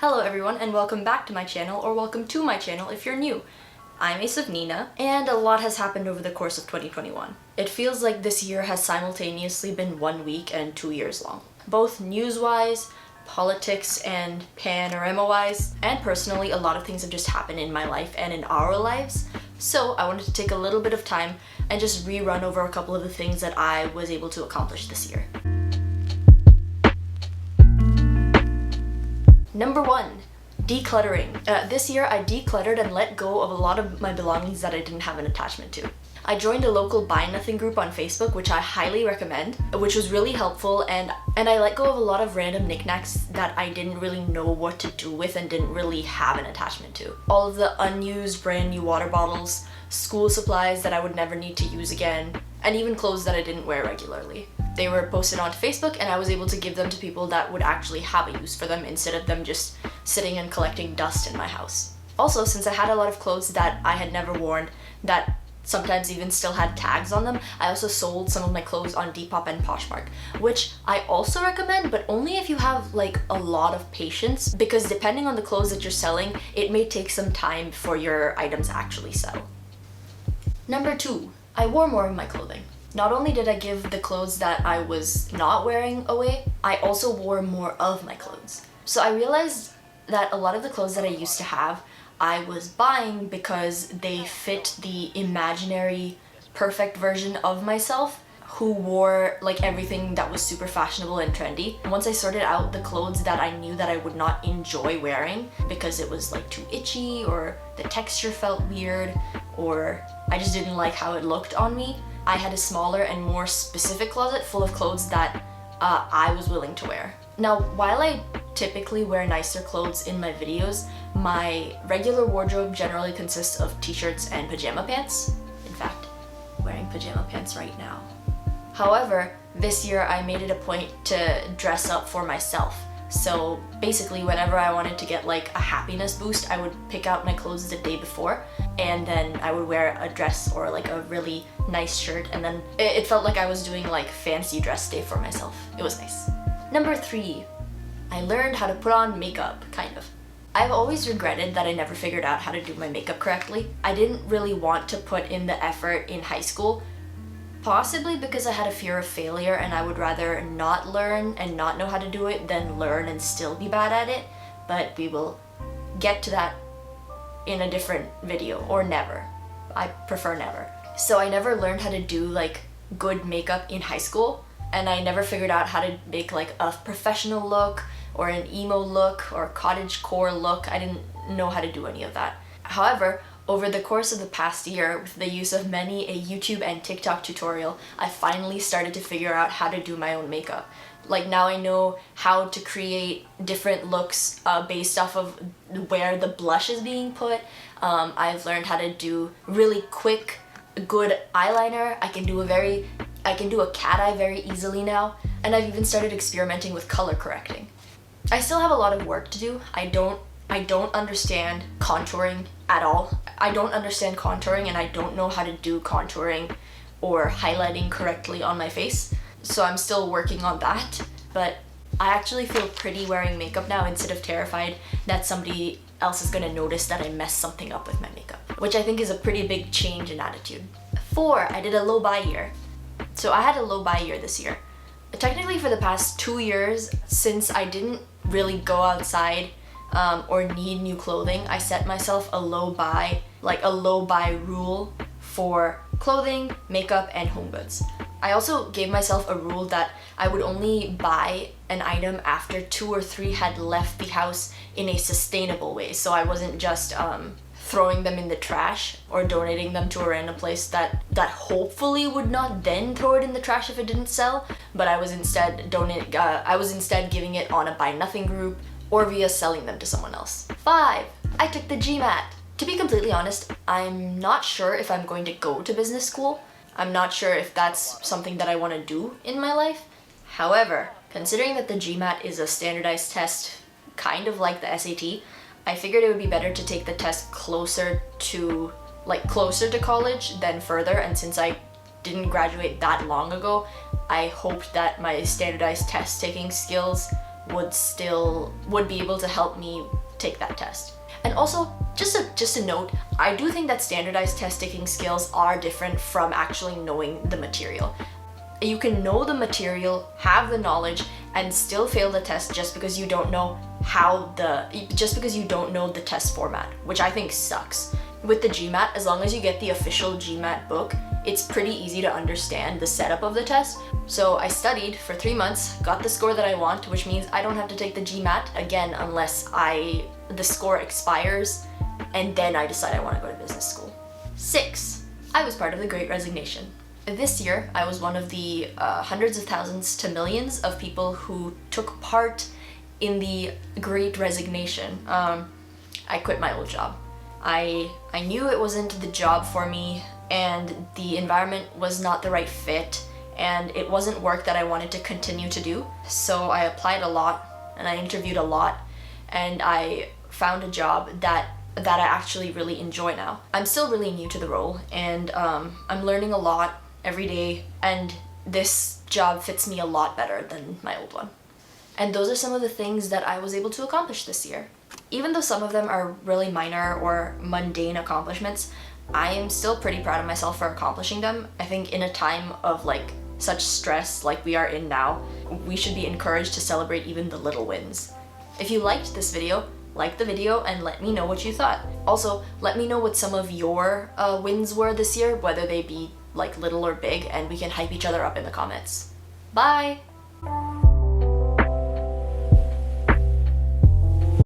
Hello everyone and welcome back to my channel, or welcome to my channel if you're new. I'm Nina, and a lot has happened over the course of 2021. It feels like this year has simultaneously been 1 week and 2 years long. Both news-wise, politics and panorama-wise, and personally, a lot of things have just happened in my life and in our lives. So I wanted to take a little bit of time and just rerun over a couple of the things that I was able to accomplish this year. Number 1, decluttering. This year I decluttered and let go of a lot of my belongings that I didn't have an attachment to. I joined a local Buy Nothing group on Facebook, which I highly recommend, which was really helpful, and I let go of a lot of random knickknacks that I didn't really know what to do with and didn't really have an attachment to. All of the unused brand new water bottles, school supplies that I would never need to use again, and even clothes that I didn't wear regularly. They were posted onto Facebook and I was able to give them to people that would actually have a use for them instead of them just sitting and collecting dust in my house. Also, since I had a lot of clothes that I had never worn that sometimes even still had tags on them, I also sold some of my clothes on Depop and Poshmark, which I also recommend, but only if you have like a lot of patience, because depending on the clothes that you're selling, it may take some time before your items actually sell. Number 2, I wore more of my clothing. Not only did I give the clothes that I was not wearing away, I also wore more of my clothes. So I realized that a lot of the clothes that I used to have, I was buying because they fit the imaginary perfect version of myself who wore like everything that was super fashionable and trendy. Once I sorted out the clothes that I knew that I would not enjoy wearing because it was like too itchy, or the texture felt weird, or I just didn't like how it looked on me, I had a smaller and more specific closet full of clothes that I was willing to wear. Now, while I typically wear nicer clothes in my videos, my regular wardrobe generally consists of t-shirts and pajama pants. In fact, I'm wearing pajama pants right now. However, this year I made it a point to dress up for myself. So basically, whenever I wanted to get like a happiness boost, I would pick out my clothes the day before, and then I would wear a dress or like a really nice shirt, and then it felt like I was doing like fancy dress day for myself. It was nice. Number 3, I learned how to put on makeup, kind of. I've always regretted that I never figured out how to do my makeup correctly. I didn't really want to put in the effort in high school, possibly because I had a fear of failure and I would rather not learn and not know how to do it than learn and still be bad at it. But we will get to that in a different video, or never. I prefer never. So I never learned how to do like good makeup in high school, and I never figured out how to make like a professional look or an emo look or cottagecore look. I didn't know how to do any of that. However, over the course of the past year, with the use of many a YouTube and TikTok tutorial, I finally started to figure out how to do my own makeup. Like, now I know how to create different looks based off of where the blush is being put. I've learned how to do really quick, good eyeliner. I can do a cat eye very easily now, and I've even started experimenting with color correcting. I still have a lot of work to do. I don't understand contouring at all. I don't understand contouring, and I don't know how to do contouring or highlighting correctly on my face. So I'm still working on that, but I actually feel pretty wearing makeup now instead of terrified that somebody else is gonna notice that I messed something up with my makeup, which I think is a pretty big change in attitude. 4, I did a low buy year. So I had a low buy year this year. Technically for the past 2 years, since I didn't really go outside or need new clothing, I set myself a low buy rule for clothing, makeup, and home goods. I also gave myself a rule that I would only buy an item after 2 or 3 had left the house in a sustainable way. So I wasn't just throwing them in the trash or donating them to a random place that hopefully would not then throw it in the trash if it didn't sell, but I was instead giving it on a Buy Nothing group or via selling them to someone else. 5, I took the GMAT. To be completely honest, I'm not sure if I'm going to go to business school. I'm not sure if that's something that I want to do in my life. However, considering that the GMAT is a standardized test, kind of like the SAT, I figured it would be better to take the test closer to college than further, and since I didn't graduate that long ago, I hoped that my standardized test taking skills would be able to help me take that test. And also, just a note, I do think that standardized test taking skills are different from actually knowing the material. You can know the material, have the knowledge, and still fail the test just because you don't know the test format, which I think sucks. With the GMAT, as long as you get the official GMAT book, it's pretty easy to understand the setup of the test. So I studied for 3 months, got the score that I want, which means I don't have to take the GMAT again unless the score expires, and then I decide I want to go to business school. 6, I was part of the Great Resignation. This year, I was one of the hundreds of thousands to millions of people who took part in the Great Resignation. I quit my old job. I knew it wasn't the job for me, and the environment was not the right fit, and it wasn't work that I wanted to continue to do. So I applied a lot, and I interviewed a lot, and I found a job that I actually really enjoy now. I'm still really new to the role, and I'm learning a lot every day, and this job fits me a lot better than my old one. And those are some of the things that I was able to accomplish this year. Even though some of them are really minor or mundane accomplishments, I am still pretty proud of myself for accomplishing them. I think in a time of such stress like we are in now, we should be encouraged to celebrate even the little wins. If you liked this video, like the video and let me know what you thought. Also, let me know what some of your wins were this year, whether they be little or big, and we can hype each other up in the comments. Bye!